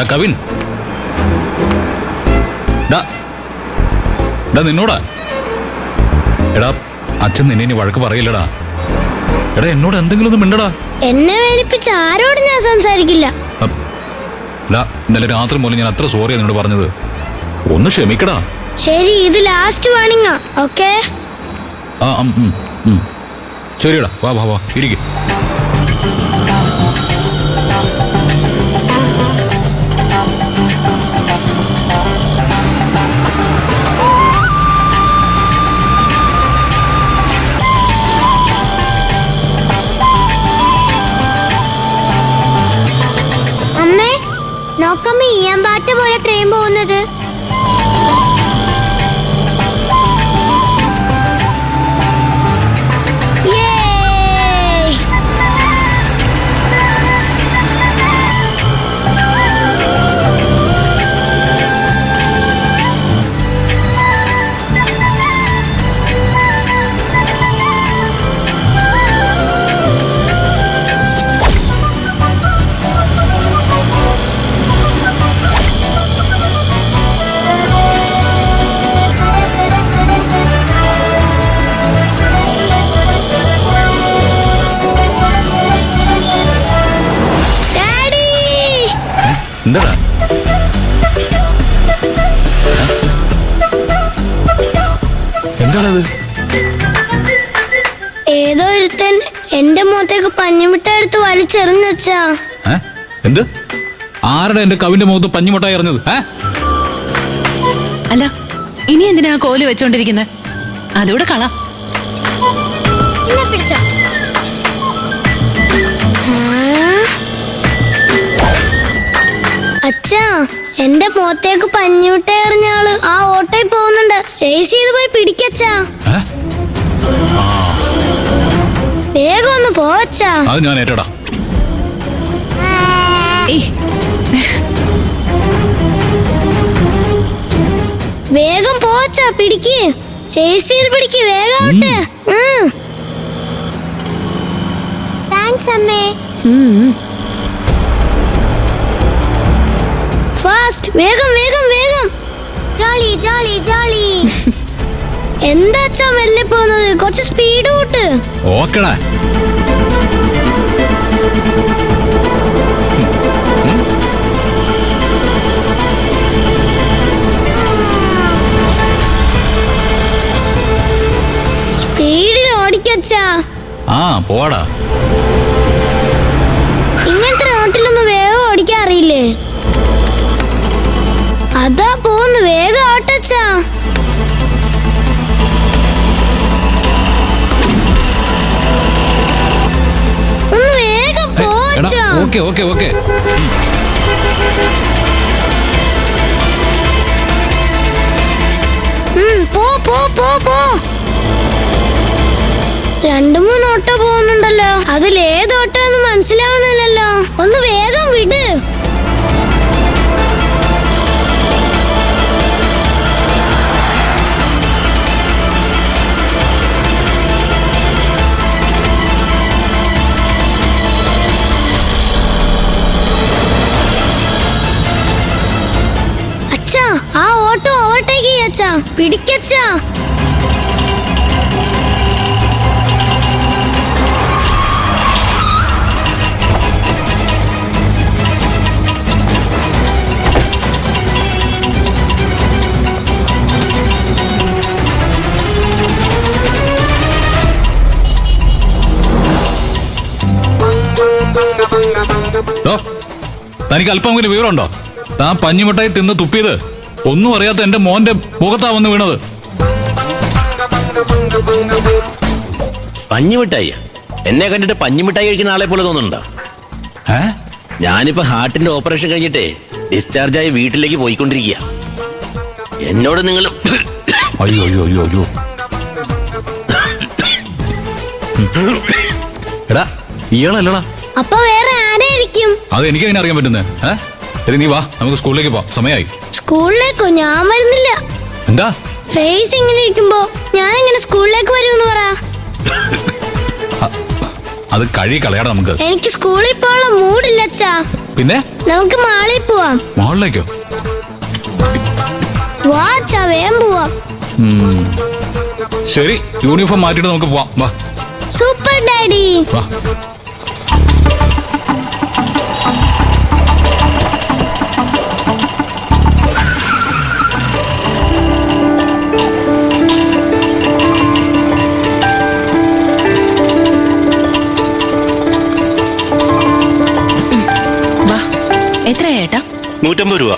കവിൻ, നിന്നോടാ. എടാ, അച്ഛൻ നിന്നെ ഇനി വഴക്ക് പറയില്ലടാ. എടാ, എന്നോട് എന്തെങ്കിലും ഒന്ന് മിണ്ടടാ. എന്നെ വേലിപ്പിച്ച് ആരോട് ഞാൻ സംസാരിക്കില്ല. ഇന്നലെ രാത്രി മുതൽ ഞാൻ അത്ര സോറിയാ നിന്നോട് പറഞ്ഞത്. ഒന്ന് ക്ഷമിക്കടാ. ശരി, ഇത് ലാസ്റ്റ് വാണിങ്ങാ. ഓക്കേ. ശരിയടാ, വാ വാ വാ, ഇരിക്കും. അമ്മേ, നോക്കമ്മ ഈയമ്പാറ്റ പോലെ ട്രെയിൻ പോകുന്നത്. എന്താടാ? എന്താണത്? ഏതോ ഒരുത്തൻ എന്റെ മുഖത്തേക്ക് പഞ്ഞിമിഠായി എടുത്ത് വലിച്ചെറിഞ്ഞാ. എന്ത്? ആരുടെ എന്റെ കവിന്റെ മുഖത്ത് പഞ്ഞിമിഠായി എറിഞ്ഞത്? അല്ല, ഇനി എന്തിനാ കോല് വെച്ചോണ്ടിരിക്കുന്നത്? അതോടെ കള. അച്ഛാ, എന്റെ മുഖത്തേക്ക് പഞ്ഞിമിഠായി എറിഞ്ഞ ആള് ആ ഓട്ടോയിൽ പോകുന്നുണ്ട്. ചേസ് ചെയ്ത് പോയി പിടിക്കച്ചാ. വേഗം ഒന്ന് പോവച്ചാ. അത് ഞാൻ ഏറ്റടാ. വേഗം പോവച്ചാ, പിടിക്ക്. ചേസ് ചെയ്ത് പിടിക്ക്, വേഗം ആവട്ടെ. താങ്ക്സ് അമ്മേ. ഫാസ്റ്റ്, വേഗം വേഗം വേഗം. ജോളി ജോളി ജോളി. എന്താ അച്ഛാ മെല്ലെ പോകുന്നത്? കുറച്ച് സ്പീഡ് കൂട്ട്. ഓക്കെടാ. സ്പീഡിൽ ഓടിക്കച്ചാ. പോടാ. ഇങ്ങനത്തെ റോട്ടിലൊന്നും വേഗം ഓടിക്കാൻ അറിയില്ലേ? അതാ പോന്ന്, വേഗം ഓട്ടച്ചാ. ഒന്ന് വേഗം പോച്ചാ. Okay okay okay. പോ പോ പോ പോ. 2-3 ഓട്ടോ പോകുന്നുണ്ടല്ലോ. അതിലേത് ഓട്ടോ എന്ന് മനസ്സിലാവണില്ലല്ലോ. ഒന്ന് വേഗം വിട്. അച്ഛാ, ആ ഓട്ടോ ഓവർടേക്ക് ചെയ്യച്ചാ. പിടിക്കച്ചാ. തനിക്ക് അല്പമെങ്കിലും വിവരമുണ്ടോ? താൻ പഞ്ഞിമിഠായി തിന്ന് തുപ്പിയത് ഒന്നും അറിയാത്ത എന്റെ മോന്റെ മുഖത്താ വന്ന് വീണത്. പഞ്ഞിമിഠായി? എന്നെ കണ്ടിട്ട് പഞ്ഞിമിഠായി കഴിക്കുന്ന ആളെ പോലെ തോന്നുന്നുണ്ടോ? ഞാനിപ്പോ ഹാർട്ടിന്റെ ഓപ്പറേഷൻ കഴിഞ്ഞിട്ടേ ഡിസ്ചാർജായി വീട്ടിലേക്ക് പോയിക്കൊണ്ടിരിക്കുക. എന്നോട് നിങ്ങൾ അയ്യോ അയ്യോ അയ്യോ അയ്യോ. എടാ, ഇയാളല്ലടാ. അപ്പൊ വേറെ ആരായിരിക്കും? അത് എനിക്ക് എങ്ങനെ അറിയാൻ പറ്റുന്നേ? നീ വാ, നമുക്ക് സ്കൂളിലേക്ക് പോവാം. സമയമായി. സ്കൂളിലേക്കോ? ഞാൻ വരുന്നില്ല. എന്താ? ഫേസ് ഇങ്ങനെ ഇരിക്കുമ്പോ ഞാൻ എങ്ങനെ സ്കൂളിലേക്ക് വരുമെന്ന് പറ. അത് കഴി കളയാടാ നമുക്ക്. എനിക്ക് സ്കൂളിൽ പോകാനുള്ള മൂഡില്ല അച്ഛാ. പിന്നെ നമുക്ക് മാളിൽ പോവാം. മാളിലേക്കോ? വാ അച്ഛാ, വേഗം പോവാം. ശരി, യൂണിഫോം മാറ്റിയിട്ട് നമുക്ക് പോവാം. വാ സൂപ്പർ ഡാഡി. വാ. വാ. എത്രയാ ഏട്ടാ? 150 രൂപ.